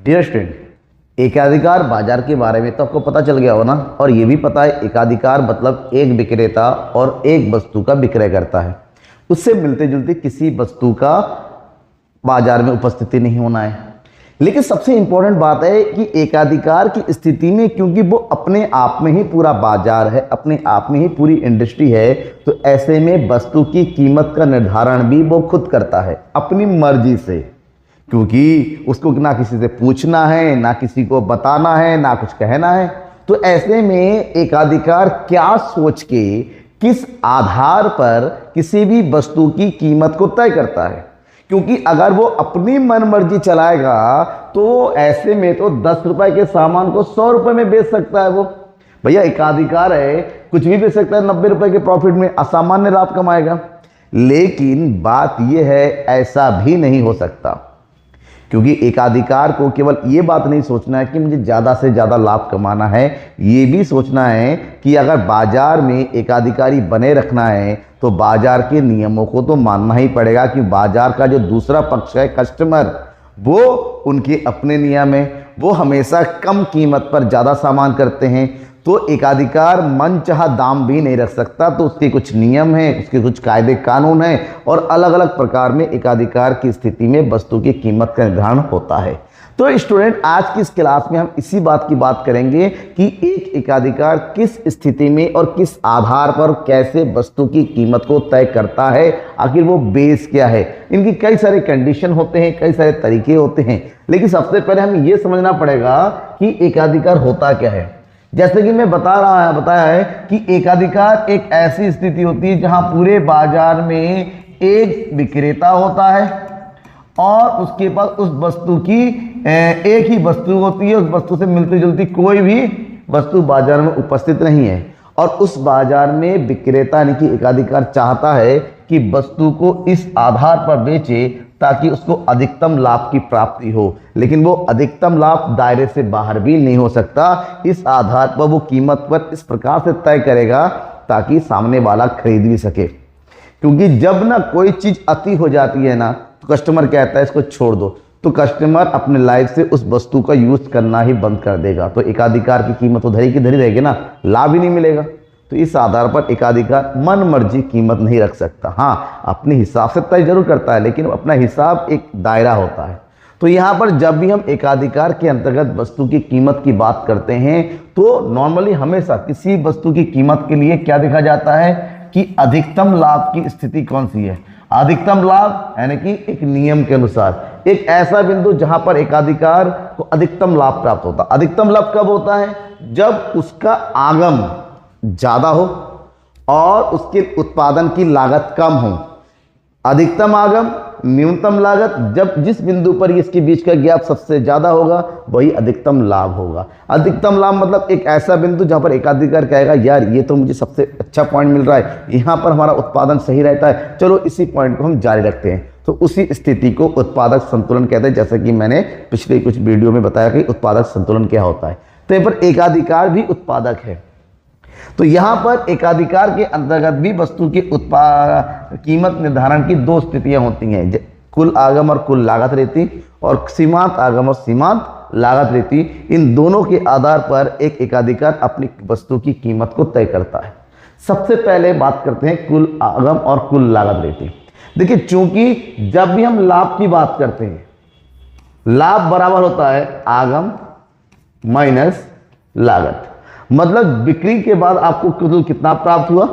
Dear student, एकाधिकार बाजार के बारे में तो आपको पता चल गया हो ना, और ये भी पता है एकाधिकार मतलब एक विक्रेता और एक वस्तु का विक्रय करता है, उससे मिलते जुलते किसी वस्तु का बाजार में उपस्थिति नहीं होना है। लेकिन सबसे इंपॉर्टेंट बात है कि एकाधिकार की स्थिति में, क्योंकि वो अपने आप में ही पूरा बाजार है, अपने आप में ही पूरी इंडस्ट्री है, तो ऐसे में वस्तु की कीमत का निर्धारण भी वो खुद करता है अपनी मर्जी से, क्योंकि उसको ना किसी से पूछना है, ना किसी को बताना है, ना कुछ कहना है। तो ऐसे में एकाधिकार क्या सोच के, किस आधार पर किसी भी वस्तु की कीमत को तय करता है, क्योंकि अगर वो अपनी मनमर्जी चलाएगा तो ऐसे में तो 10 रुपए के सामान को 100 रुपए में बेच सकता है। वो भैया एकाधिकार है, कुछ भी बेच सकता है, 90 रुपए के प्रॉफिट में असामान्य लाभ कमाएगा। लेकिन बात यह है ऐसा भी नहीं हो सकता, क्योंकि एकाधिकार को केवल ये बात नहीं सोचना है कि मुझे ज़्यादा से ज़्यादा लाभ कमाना है, ये भी सोचना है कि अगर बाजार में एकाधिकारी बने रखना है तो बाजार के नियमों को तो मानना ही पड़ेगा, कि बाजार का जो दूसरा पक्ष है कस्टमर, वो उनके अपने नियम है, वो हमेशा कम कीमत पर ज़्यादा सामान करते हैं। तो एकाधिकार मनचाहा दाम भी नहीं रख सकता, तो उसके कुछ नियम हैं, उसके कुछ कायदे कानून हैं, और अलग अलग प्रकार में एकाधिकार की स्थिति में वस्तु की कीमत का निर्धारण होता है। तो स्टूडेंट, आज की इस क्लास में हम इसी बात की बात करेंगे कि एक एकाधिकार किस स्थिति में और किस आधार पर कैसे वस्तु की कीमत को तय करता है, आखिर वो बेस क्या है। इनकी कई सारे कंडीशन होते हैं, कई सारे तरीके होते हैं, लेकिन सबसे पहले हमें ये समझना पड़ेगा कि एकाधिकार होता क्या है। जैसे कि मैं बताया है कि एकाधिकार एक ऐसी स्थिति होती है जहां पूरे बाजार में एक विक्रेता होता है और उसके पास उस वस्तु की एक ही वस्तु होती है, उस वस्तु से मिलती जुलती कोई भी वस्तु बाजार में उपस्थित नहीं है, और उस बाजार में विक्रेता यानी कि एकाधिकार चाहता है कि वस्तु को इस आधार पर बेचे ताकि उसको अधिकतम लाभ की प्राप्ति हो, लेकिन वो अधिकतम लाभ दायरे से बाहर भी नहीं हो सकता। इस आधार पर वो कीमत पर इस प्रकार से तय करेगा ताकि सामने वाला खरीद भी सके, क्योंकि जब ना कोई चीज़ अति हो जाती है ना, तो कस्टमर कहता है इसको छोड़ दो, तो कस्टमर अपने लाइफ से उस वस्तु का यूज करना ही बंद कर देगा, तो एकाधिकार की कीमत तो धरी की धरी रहेगी ना, लाभ ही नहीं मिलेगा। तो इस आधार पर एकाधिकार मन मर्जी कीमत नहीं रख सकता। हाँ, अपने हिसाब से तय जरूर करता है, लेकिन अपना हिसाब एक दायरा होता है। तो यहाँ पर जब भी हम एकाधिकार के अंतर्गत वस्तु की कीमत की बात करते हैं, तो नॉर्मली हमेशा किसी वस्तु की कीमत के लिए क्या देखा जाता है कि अधिकतम लाभ की स्थिति कौन सी है। अधिकतम लाभ यानी कि एक नियम के अनुसार एक ऐसा बिंदु जहां पर एकाधिकार को अधिकतम लाभ प्राप्त होता है। अधिकतम लाभ कब होता है? जब उसका आगम ज्यादा हो और उसके उत्पादन की लागत कम हो। अधिकतम आगम, न्यूनतम लागत, जब जिस बिंदु पर इसके बीच का गैप सबसे ज्यादा होगा वही अधिकतम लाभ होगा। अधिकतम लाभ मतलब एक ऐसा बिंदु जहां पर एकाधिकार कहेगा यार ये तो मुझे सबसे अच्छा पॉइंट मिल रहा है, यहां पर हमारा उत्पादन सही रहता है, चलो इसी पॉइंट को हम जारी रखते हैं। तो उसी स्थिति को उत्पादक संतुलन कहते हैं, जैसे कि मैंने पिछले कुछ वीडियो में बताया कि उत्पादक संतुलन क्या होता है। तो यहाँ पर एकाधिकार भी उत्पादक है। तो यहां पर एकाधिकार के अंतर्गत भी वस्तु की कीमत निर्धारण की दो स्थितियां होती हैं, कुल आगम और कुल लागत रहती, और सीमांत आगम और सीमांत लागत रहती। इन दोनों के आधार पर एक एकाधिकार अपनी वस्तु की कीमत को तय करता है। सबसे पहले बात करते हैं कुल आगम और कुल लागत रहती। देखिए, चूंकि जब भी हम लाभ की बात करते हैं, लाभ बराबर होता है आगम माइनस लागत, मतलब बिक्री के बाद आपको कुल कितना प्राप्त हुआ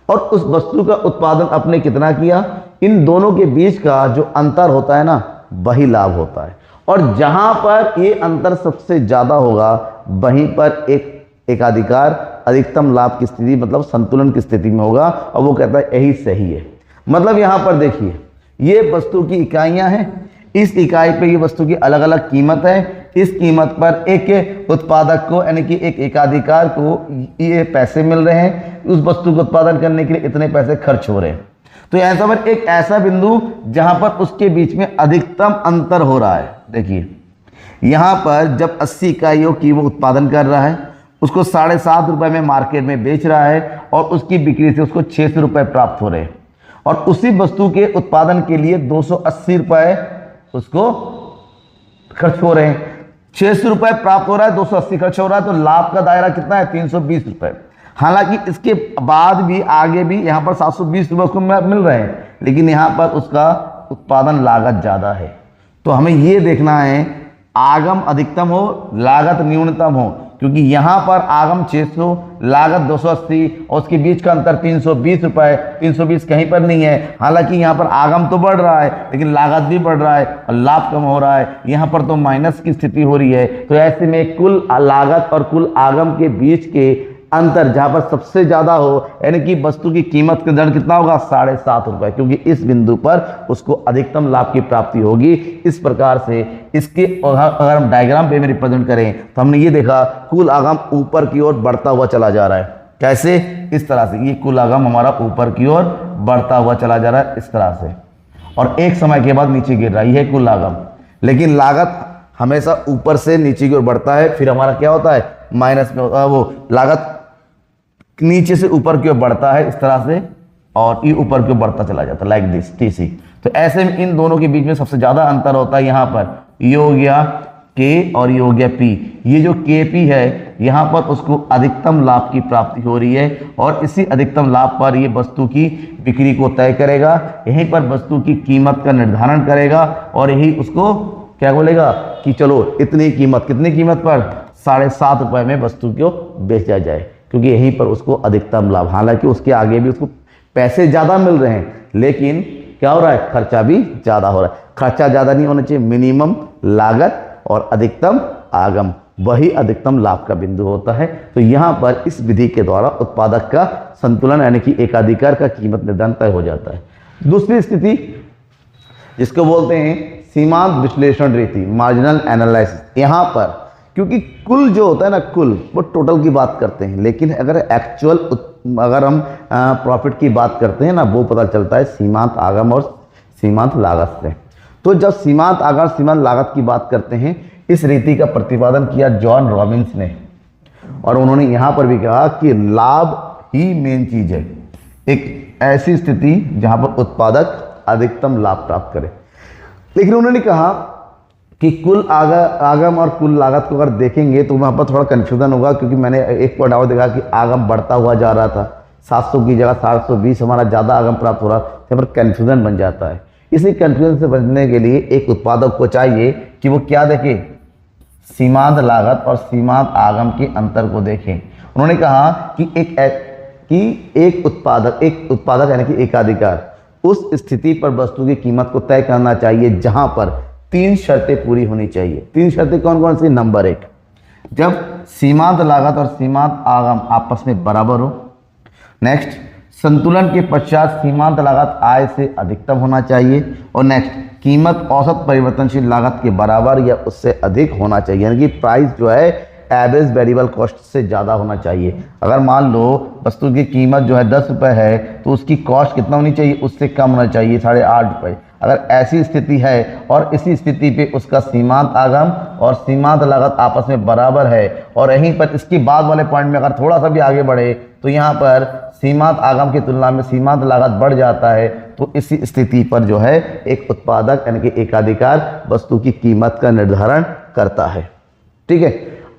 और उस वस्तु का उत्पादन आपने कितना किया, इन दोनों के बीच का जो अंतर होता है ना, वही लाभ होता है। और जहां पर ये अंतर सबसे ज्यादा होगा वहीं पर एक एकाधिकार अधिकतम लाभ की स्थिति मतलब संतुलन की स्थिति में होगा, और वो कहता है यही सही है। मतलब यहां पर देखिए, ये वस्तु की इकाइयां हैं, इस इकाई पे ये वस्तु की अलग अलग कीमत है, इस कीमत पर एक उत्पादक को यानी कि एक एकाधिकार को ये पैसे मिल रहे हैं, उस वस्तु को उत्पादन करने के लिए इतने पैसे खर्च हो रहे हैं। तो यहाँ पर एक ऐसा बिंदु जहां पर उसके बीच में अधिकतम अंतर हो रहा है। देखिए, यहाँ पर जब 80 इकाइयों की वो उत्पादन कर रहा है, उसको 7.5 रुपए में मार्केट में बेच रहा है, और उसकी बिक्री से उसको 600 रुपए प्राप्त हो रहे हैं, और उसी वस्तु के उत्पादन के लिए 280 रुपए उसको खर्च हो रहे हैं। 600 रुपए प्राप्त हो रहा है, 280 खर्च हो रहा है, तो लाभ का दायरा कितना है? 320 रुपए। हालांकि इसके बाद भी आगे भी यहाँ पर 720 रुपए उसको मिल रहे हैं, लेकिन यहाँ पर उसका उत्पादन लागत ज्यादा है। तो हमें ये देखना है आगम अधिकतम हो, लागत न्यूनतम हो, क्योंकि यहाँ पर आगम 600, लागत 280 और उसके बीच का अंतर 320 रुपए। 320 कहीं पर नहीं है। हालांकि यहाँ पर आगम तो बढ़ रहा है लेकिन लागत भी बढ़ रहा है और लाभ कम हो रहा है, यहाँ पर तो माइनस की स्थिति हो रही है। तो ऐसे में कुल लागत और कुल आगम के बीच के अंतर जहां पर सबसे ज्यादा हो, यानी कि वस्तु की कीमत का दर कितना होगा? 7.5 रुपए, क्योंकि इस बिंदु पर उसको अधिकतम लाभ की प्राप्ति होगी। इस प्रकार से इसके अगर हम डायग्राम पे में रिप्रेजेंट करें तो हमने ये देखा कुल आगम ऊपर की ओर बढ़ता हुआ चला जा रहा है। कैसे? इस तरह से ये कुल आगम हमारा ऊपर की ओर बढ़ता हुआ चला जा रहा है इस तरह से, और एक समय के बाद नीचे गिर रहा है, यह कुल आगम। लेकिन लागत हमेशा ऊपर से नीचे की ओर बढ़ता है, फिर हमारा क्या होता है? माइनस में होता है। वो लागत नीचे से ऊपर की ओर बढ़ता है इस तरह से, और ये ऊपर की ओर बढ़ता चला जाता है, लाइक दिस, टीसी। तो ऐसे में इन दोनों के बीच में सबसे ज्यादा अंतर होता है यहाँ पर, ये हो गया के और ये हो गया पी। ये जो के पी है यहाँ पर उसको अधिकतम लाभ की प्राप्ति हो रही है, और इसी अधिकतम लाभ पर ये वस्तु की बिक्री को तय करेगा, यहीं पर वस्तु की कीमत का निर्धारण करेगा, और यही उसको क्या बोलेगा कि चलो इतनी कीमत, कितनी कीमत पर? 7.5 रुपए में वस्तु को बेचा जाए, क्योंकि यहीं पर उसको अधिकतम लाभ। हालांकि उसके आगे भी उसको पैसे ज़्यादा मिल रहे हैं, लेकिन क्या हो रहा है? खर्चा भी ज़्यादा हो रहा है। खर्चा ज़्यादा नहीं होना चाहिए, मिनिमम लागत और अधिकतम आगम, वही अधिकतम लाभ का बिंदु होता है। तो यहाँ पर इस विधि के द्वारा उत्पादक का संतुलन यानी कि एकाधिकार का कीमत निर्धारण तय हो जाता है। दूसरी स्थिति जिसको बोलते हैं सीमांत विश्लेषण रीति, मार्जिनल एनालिसिस। यहाँ पर क्योंकि कुल जो होता है ना, कुल वो टोटल की बात करते हैं, लेकिन अगर एक्चुअल अगर हम प्रॉफिट की बात करते हैं ना, वो पता चलता है सीमांत आगम और सीमांत लागत से। तो जब सीमांत आगम सीमांत लागत की बात करते हैं, इस रीति का प्रतिपादन किया जॉन रॉबिन्स ने, और उन्होंने यहाँ पर भी कहा कि लाभ ही मेन चीज है, एक ऐसी स्थिति जहाँ पर उत्पादक अधिकतम लाभ प्राप्त करे। लेकिन उन्होंने कहा कि कुल आगम और कुल लागत को अगर देखेंगे तो वहाँ पर थोड़ा कन्फ्यूजन होगा, क्योंकि मैंने एक पॉइंट और देखा कि आगम बढ़ता हुआ जा रहा था, 700 की जगह 720 हमारा ज़्यादा आगम प्राप्त हो रहा, यहाँ पर कन्फ्यूजन बन जाता है। इसी कन्फ्यूजन से बचने के लिए एक उत्पादक को चाहिए कि वो क्या देखे? सीमांत लागत और सीमांत आगम के अंतर को देखें। उन्होंने कहा कि एक उत्पादक यानी कि एकाधिकार उस स्थिति पर वस्तु की कीमत को तय करना चाहिए जहां पर 3 शर्तें पूरी होनी चाहिए। 3 शर्तें कौन कौन सी? नंबर 1, जब सीमांत लागत और सीमांत आगम आपस में बराबर हो। नेक्स्ट, संतुलन के पश्चात सीमांत लागत आय से अधिकतम होना चाहिए। और नेक्स्ट, कीमत औसत परिवर्तनशील लागत के बराबर या उससे अधिक होना चाहिए, यानी कि प्राइस जो है एवरेज वेरिएबल कॉस्ट से ज़्यादा होना चाहिए। अगर मान लो वस्तु की कीमत जो है 10 रुपये है, तो उसकी कॉस्ट कितना होनी चाहिए? उससे कम होना चाहिए, 8.5 रुपये। अगर ऐसी स्थिति है और इसी स्थिति पे उसका सीमांत आगम और सीमांत लागत आपस में बराबर है, और यहीं पर इसके बाद वाले पॉइंट में अगर थोड़ा सा भी आगे बढ़े तो यहाँ पर सीमांत आगम की तुलना में सीमांत लागत बढ़ जाता है, तो इसी स्थिति पर जो है एक उत्पादक यानी कि एकाधिकार वस्तु की कीमत का निर्धारण करता है। ठीक है,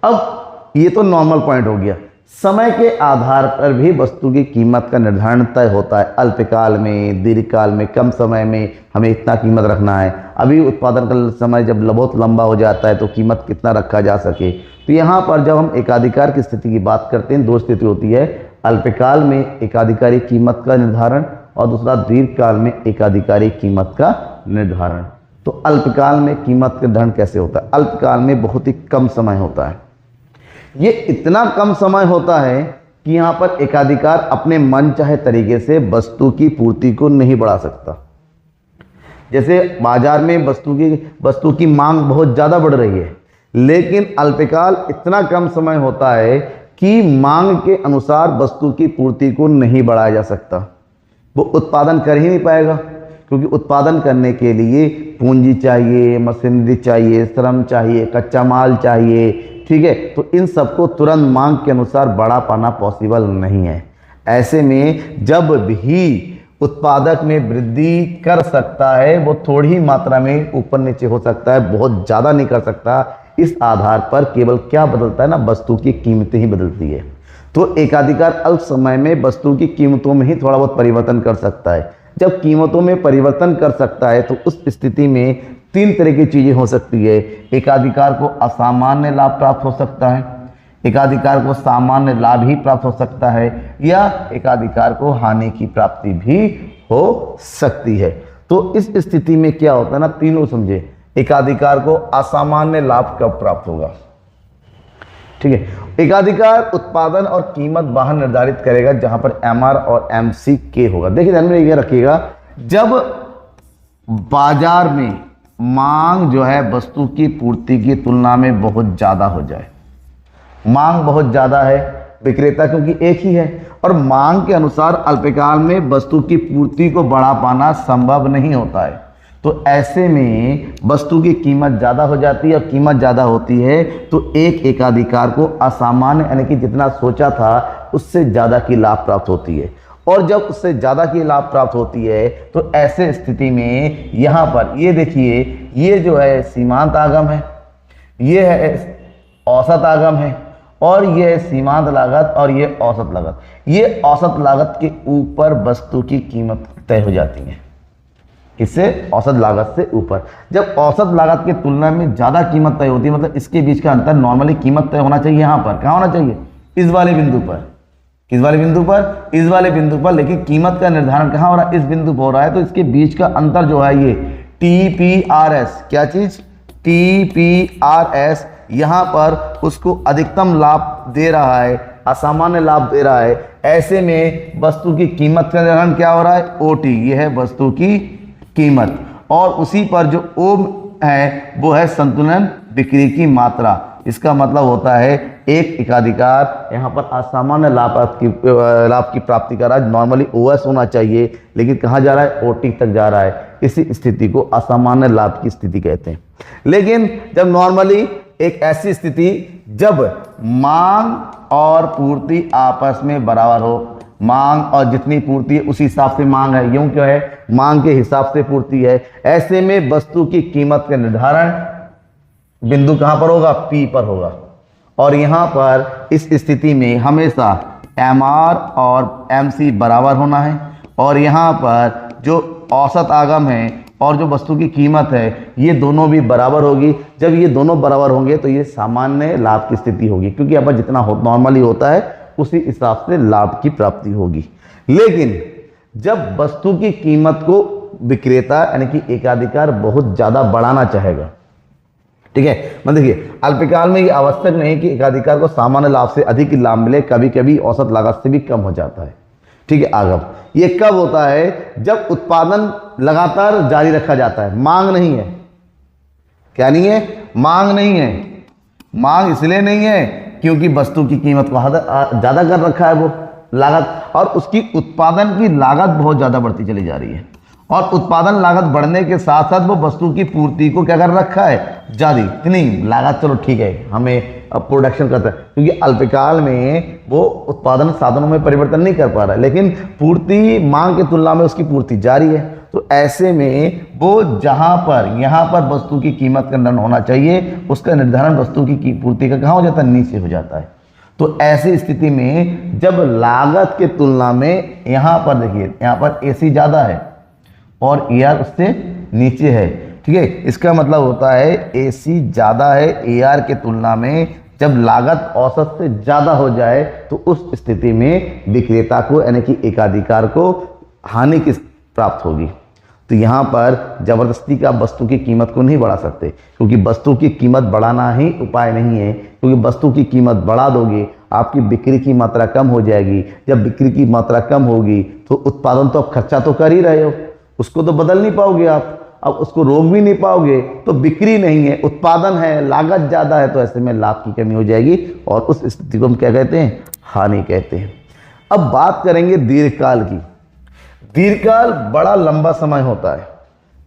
अब ये तो नॉर्मल पॉइंट हो गया। समय के आधार पर भी वस्तु की कीमत का निर्धारण तय होता है, अल्पकाल में, दीर्घकाल में, कम समय में हमें इतना कीमत रखना है। अभी उत्पादन का समय जब बहुत लंबा हो जाता है तो कीमत कितना रखा जा सके। तो यहाँ पर जब हम एकाधिकार की स्थिति की बात करते हैं, 2 स्थिति होती है, अल्पकाल में एकाधिकारी कीमत का निर्धारण और दूसरा दीर्घकाल में एकाधिकारी कीमत का निर्धारण। तो अल्पकाल में कीमत का निर्धारण कैसे होता है? अल्पकाल में बहुत ही कम समय होता है, ये इतना कम समय होता है कि यहाँ पर एकाधिकार अपने मन चाहे तरीके से वस्तु की पूर्ति को नहीं बढ़ा सकता। जैसे बाजार में वस्तु की मांग बहुत ज़्यादा बढ़ रही है, लेकिन अल्पकाल इतना कम समय होता है कि मांग के अनुसार वस्तु की पूर्ति को नहीं बढ़ाया जा सकता। वो उत्पादन कर ही नहीं पाएगा, क्योंकि उत्पादन करने के लिए पूंजी चाहिए, मशीनरी चाहिए, श्रम चाहिए, कच्चा माल चाहिए। ठीक है, तो इन सबको तुरंत मांग के अनुसार बढ़ा पाना पॉसिबल नहीं है। ऐसे में जब भी उत्पादक में वृद्धि कर सकता है, वो थोड़ी ही मात्रा में ऊपर नीचे हो सकता है, बहुत ज़्यादा नहीं कर सकता। इस आधार पर केवल क्या बदलता है ना, वस्तु की कीमतें ही बदलती है। तो एकाधिकार अल्प समय में वस्तु की कीमतों में ही थोड़ा बहुत परिवर्तन कर सकता है। जब कीमतों में परिवर्तन कर सकता है तो उस स्थिति में तीन तरह की चीजें हो सकती है। एकाधिकार को असामान्य लाभ प्राप्त हो सकता है, एकाधिकार को सामान्य लाभ ही प्राप्त हो सकता है, या एकाधिकार को हानि की प्राप्ति भी हो सकती है। तो इस स्थिति में क्या होता है ना, तीनों समझे। एकाधिकार को असामान्य लाभ कब प्राप्त होगा, ठीक है। एकाधिकार उत्पादन और कीमत बाहर निर्धारित करेगा जहां पर एमआर और एमसीके होगा। देखिए ध्यान में ये रखिएगा, जब बाजार में मांग जो है वस्तु की पूर्ति की तुलना में बहुत ज्यादा हो जाए, मांग बहुत ज्यादा है, विक्रेता क्योंकि एक ही है और मांग के अनुसार अल्पकाल में वस्तु की पूर्ति को बढ़ा पाना संभव नहीं होता है, तो ऐसे में वस्तु की कीमत ज़्यादा हो जाती है और कीमत ज़्यादा होती है तो एक एकाधिकार को असामान्य यानी कि जितना सोचा था उससे ज़्यादा की लाभ प्राप्त होती है। और जब उससे ज़्यादा की लाभ प्राप्त होती है तो ऐसे स्थिति में यहाँ पर ये देखिए, ये जो है सीमांत आगम है, ये है औसत आगम है, और ये सीमांत लागत और ये औसत लागत। ये औसत लागत के ऊपर वस्तु की कीमत तय हो जाती है, इससे औसत लागत से ऊपर। जब औसत लागत की तुलना में ज़्यादा कीमत तय होती है, मतलब इसके बीच का अंतर नॉर्मली कीमत तय होना चाहिए यहाँ पर, कहाँ होना चाहिए, इस वाले बिंदु पर। किस वाले बिंदु पर, इस वाले बिंदु पर। लेकिन कीमत का निर्धारण कहाँ हो रहा है, इस बिंदु पर हो रहा है, तो इसके बीच का अंतर जो है ये TPRS, क्या चीज, TPRS यहाँ पर उसको अधिकतम लाभ दे रहा है, असामान्य लाभ दे रहा है। ऐसे में वस्तु की कीमत का निर्धारण क्या हो रहा है, OT, ये है वस्तु की कीमत, और उसी पर जो O है वो है संतुलन बिक्री की मात्रा। इसका मतलब होता है एक एकाधिकार यहाँ पर असामान्य लाभ की प्राप्ति कर रहा है, नॉर्मली OS होना चाहिए, लेकिन कहाँ जा रहा है, OT तक जा रहा है। इसी स्थिति को असामान्य लाभ की स्थिति कहते हैं। लेकिन जब नॉर्मली एक ऐसी स्थिति जब मांग और पूर्ति आपस में बराबर हो, मांग और जितनी पूर्ति है उसी हिसाब से मांग है, यूं क्यों है, मांग के हिसाब से पूर्ति है, ऐसे में वस्तु की कीमत का निर्धारण बिंदु कहां पर होगा, P पर होगा। और यहां पर इस स्थिति में हमेशा MR और MC बराबर होना है, और यहां पर जो औसत आगम है और जो वस्तु की कीमत है ये दोनों भी बराबर होगी। जब ये दोनों बराबर होंगे तो ये सामान्य लाभ की स्थिति होगी, क्योंकि अब जितना नॉर्मली होता है उसी हिसाब से लाभ की प्राप्ति होगी। लेकिन जब वस्तु की कीमत को विक्रेता यानी कि एकाधिकार बहुत ज्यादा बढ़ाना चाहेगा, ठीक है, मतलब देखिए अल्पकाल में ये आवश्यक नहीं कि एकाधिकार को सामान्य लाभ से अधिक लाभ मिले, कभी कभी औसत लागत से भी कम हो जाता है, ठीक है। आगम ये कब होता है, जब उत्पादन लगातार जारी रखा जाता है, मांग नहीं है, क्या नहीं है, मांग नहीं है। मांग इसलिए नहीं है क्योंकि वस्तु की कीमत को ज्यादा कर रखा है वो लागत, और उसकी उत्पादन की लागत बहुत ज्यादा बढ़ती चली जा रही है, और उत्पादन लागत बढ़ने के साथ साथ वो वस्तु की पूर्ति को क्या कर रखा है, जारी। इतनी लागत चलो ठीक है, हमें अब प्रोडक्शन करता है, क्योंकि अल्पकाल में वो उत्पादन साधनों में परिवर्तन नहीं कर पा रहा है, लेकिन पूर्ति मांग की तुलना में उसकी पूर्ति जारी है। तो ऐसे में वो जहां पर यहाँ पर वस्तु की कीमत का निर्धारण होना चाहिए, उसका निर्धारण वस्तु की पूर्ति का कहाँ हो जाता है, नीचे हो जाता है। तो ऐसी स्थिति में जब लागत के तुलना में यहाँ पर देखिए, यहाँ पर AC ज्यादा है और AR उससे नीचे है, ठीक है। इसका मतलब होता है AC ज्यादा है AR के तुलना में। जब लागत औसत से ज्यादा हो जाए तो उस स्थिति में विक्रेता को यानी कि एकाधिकार को हानि की प्राप्त होगी। तो यहाँ पर जबरदस्ती का वस्तु की कीमत को नहीं बढ़ा सकते, क्योंकि वस्तु की कीमत बढ़ाना ही उपाय नहीं है, क्योंकि वस्तु की कीमत बढ़ा दोगे आपकी बिक्री की मात्रा कम हो जाएगी। जब बिक्री की मात्रा कम होगी तो उत्पादन तो आप खर्चा तो कर ही रहे हो, उसको तो बदल नहीं पाओगे आप, अब उसको रोक भी नहीं पाओगे। तो बिक्री नहीं है, उत्पादन है, लागत ज़्यादा है, तो ऐसे में लाभ की कमी हो जाएगी, और उस स्थिति को हम क्या कहते हैं, हानि कहते हैं। अब बात करेंगे दीर्घकाल की। दीर्घकाल बड़ा लंबा समय होता है।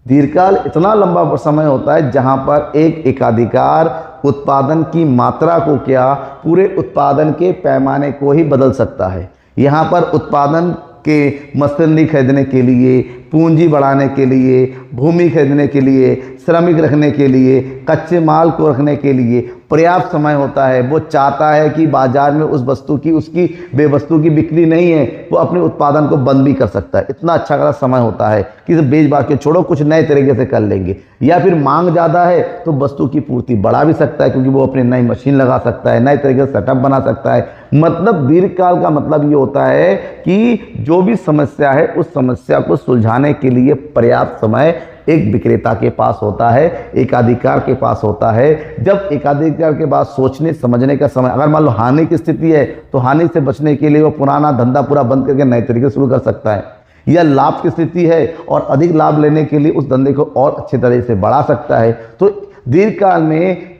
दीर्घकाल इतना लंबा समय होता है जहां पर एक एकाधिकार उत्पादन की मात्रा को क्या, पूरे उत्पादन के पैमाने को ही बदल सकता है। यहाँ पर उत्पादन के मशीनरी खरीदने के लिए, पूंजी बढ़ाने के लिए, भूमि खरीदने के लिए, श्रमिक रखने के लिए, कच्चे माल को रखने के लिए पर्याप्त समय होता है। वो चाहता है कि बाजार में उस वस्तु की, उसकी बेवस्तु की बिक्री नहीं है, वो अपने उत्पादन को बंद भी कर सकता है। इतना अच्छा खासा समय होता है कि बेच बाच के छोड़ो, कुछ नए तरीके से कर लेंगे। या फिर मांग ज़्यादा है तो वस्तु की पूर्ति बढ़ा भी सकता है, क्योंकि वो अपनी नई मशीन लगा सकता है, नए तरीके से सेटअप बना सकता है। मतलब दीर्घकाल का मतलब ये होता है कि जो भी समस्या है उस समस्या को सुलझाने के लिए पर्याप्त समय एक विक्रेता के पास होता है, एकाधिकार के पास होता है। जब एकाधिकार के बाद सोचने समझने का समय, अगर मान लो हानि की स्थिति है तो हानि से बचने के लिए वो पुराना धंधा पूरा बंद करके नए तरीके से शुरू कर सकता है, या लाभ की स्थिति है और अधिक लाभ लेने के लिए उस धंधे को और अच्छे तरह से बढ़ा सकता है। तो दीर्घकाल में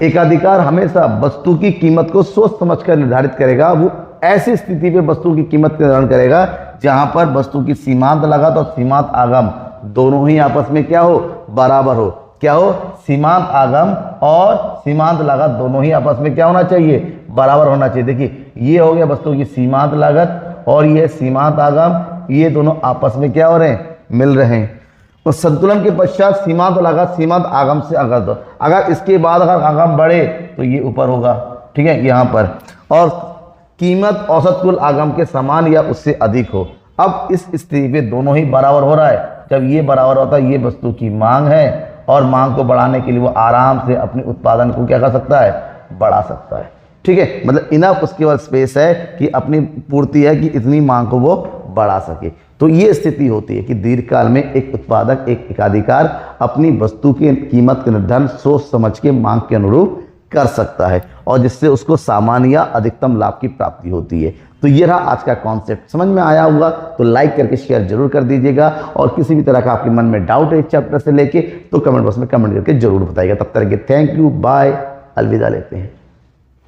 एकाधिकार हमेशा वस्तु की कीमत को सोच समझकर निर्धारित करेगा। वो ऐसी स्थिति पे वस्तु की कीमत निर्धारण करेगा जहां पर वस्तु की सीमांत लागत और सीमांत आगम दोनों ही आपस में क्या हो, बराबर हो। क्या हो, सीमांत आगम और सीमांत लागत दोनों ही आपस में क्या होना चाहिए, बराबर होना चाहिए। देखिए ये हो गया वस्तु की सीमांत लागत और ये सीमांत आगम, ये दोनों आपस में क्या हो रहे हैं, मिल रहे हैं। तो संतुलन के पश्चात सीमांत लागत सीमांत आगम से अगर दो, अगर इसके बाद अगर आगम बढ़े तो ये ऊपर होगा, ठीक है, यहाँ पर। और कीमत औसत कुल आगम के समान या उससे अधिक हो। अब इस स्थिति पे दोनों ही बराबर हो रहा है। जब ये बराबर होता है, ये वस्तु की मांग है और मांग को बढ़ाने के लिए वो आराम से अपने उत्पादन को क्या कर सकता है, बढ़ा सकता है, ठीक है। मतलब इनफ उसके पास स्पेस है कि अपनी पूर्ति है कि इतनी मांग को वो बढ़ा सके। तो ये स्थिति होती है कि दीर्घकाल में एक उत्पादक, एक एकाधिकार अपनी वस्तु की कीमत का निर्धारण सोच समझ के मांग के अनुरूप कर सकता है और जिससे उसको सामान्य या अधिकतम लाभ की प्राप्ति होती है। तो ये रहा आज का कॉन्सेप्ट। समझ में आया होगा तो लाइक करके शेयर जरूर कर दीजिएगा, और किसी भी तरह का आपके मन में डाउट है इस चैप्टर से लेके तो कमेंट बॉक्स में कमेंट करके जरूर बताइएगा। तब तक के थैंक यू, बाय, अलविदा लेते हैं।